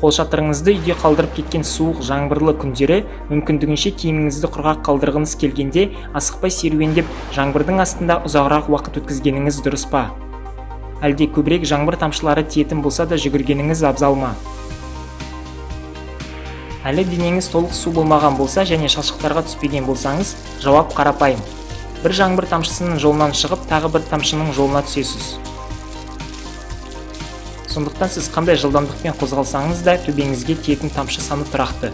Қолшатырыңызды үйде қалдырып кеткен суық жаңбырлы күндері мүмкіндігінше киіміңізді құрғақ қалдырғыңыз келгенде асықпай серуендеп жаңбырдың астында ұзағырақ уақыт өткізгеніңіз дұрыс па? Әлде көбірек жаңбыр тамшылары тиетін болса да жүгіргеніңіз абзал ма? Әлі денеңіз толық су болмаған болса және шалшықтарға түспеген болсаңыз, жауап қарапайым. Бір жаңбыр тамшысының жолынан шығып, тағы бір тамшының жолына түсесіз. Сондықтан сіз қандай жылдамдықпен қозғалсаңыз да төбеңізге тиетін тамшы саны тұрақты.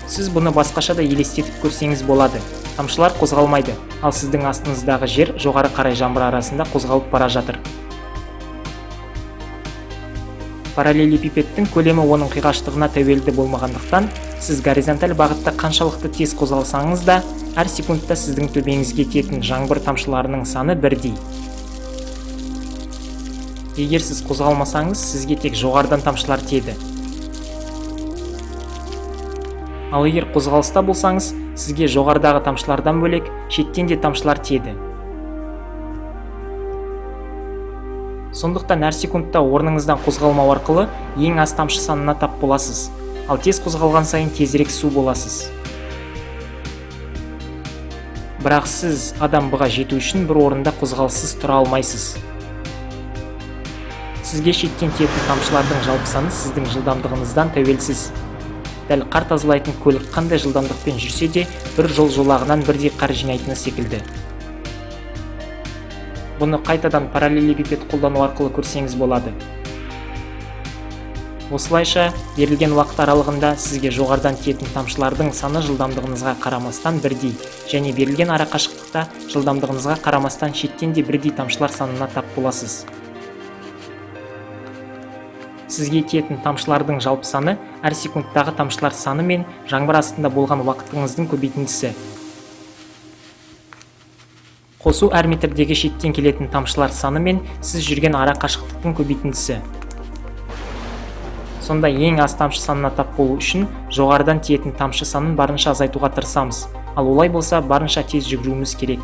Сіз бұны басқаша да елестетіп көрсеңіз болады. Тамшылар қозғалмайды, ал сіздің астыңыздағы жер жоғары қарай жаңбыр арасында қозғалып бара жатыр. Параллелепипедтің көлемі оның қиғаштығына тәуелді болмағандықтан, сіз горизонталь бағытта қаншалықты тез қозғалсаңыз да, әр секундта сіздің төбеңізге тиетін жаңбыр тамшыларының саны бірдей. Егер сіз қозғалмасаңыз, сізге тек жоғарыдан тамшылар тиеді. Ал егер қозғалыста болсаңыз, сізге жоғарыдағы тамшылардан бөлек шеттен де тамшылар тиеді. Сондықтан әр секундта орныңыздан қозғалмау арқылы ең аз тамшы санына тап боласыз, ал тез қозғалған сайын тезірек су боласыз. Бірақ сіз адам бұға жету үшін бір орында қозғалыссыз тұра алмайсыз. Сізге шеттен тиетін тамшылардың жалпы саны сіздің жылдамдығыңыздан тәуелсіз. Дәл қар тазалайтын көлік қандай жылдамдықпен жүрсе де, бір жол жолағынан бірдей қар жинайтыны секілді. Бұны қайтадан параллелепипед қолдану арқылы көрсеңіз болады. Осылайша, берілген уақыт аралығында сізге жоғарыдан тиетін тамшылардың саны жылдамдығыңызға қарамастан бірдей, және берілген арақашықтықта жылдамдығыңызға қарамастан шеттен де бірдей тамшылар санына тап боласыз. Сізге тиетін тамшылардың жалпы саны әр секундтағы тамшылар саны мен жаңбыр астында болған уақытыңыздың көбейтіндісі. Қосу әр метрдегі шеттен келетін тамшылар саны мен сіз жүрген ара қашықтықтың көбейтіндісі. Сонда ең аз тамшы санына тап болу үшін жоғарыдан тиетін тамшы санын барынша азайтуға тырысамыз, ал олай болса барынша тез жүгіруіміз керек.